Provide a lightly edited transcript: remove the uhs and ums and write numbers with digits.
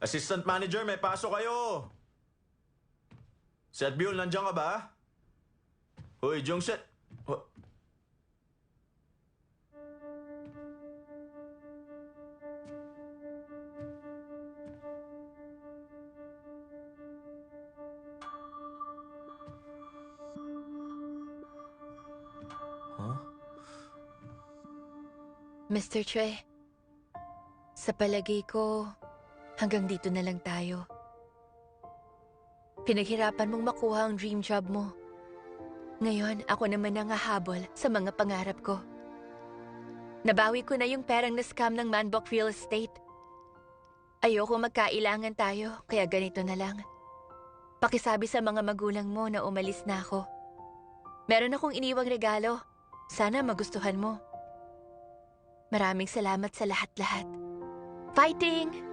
Assistant Manager, may pasok kayo. Seth Buell, nandiyan ka ba? Hoy, Jungset. Mr. Choi, sa palagay ko, hanggang dito na lang tayo. Pinaghirapan mong makuha ang dream job mo. Ngayon, ako naman ang hahabol sa mga pangarap ko. Nabawi ko na yung perang na-scam ng Manbok Real Estate. Ayoko magkailangan tayo, kaya ganito na lang. Pakisabi sa mga magulang mo na umalis na ako. Meron akong iniwang regalo. Sana magustuhan mo. Maraming salamat sa lahat-lahat. Fighting!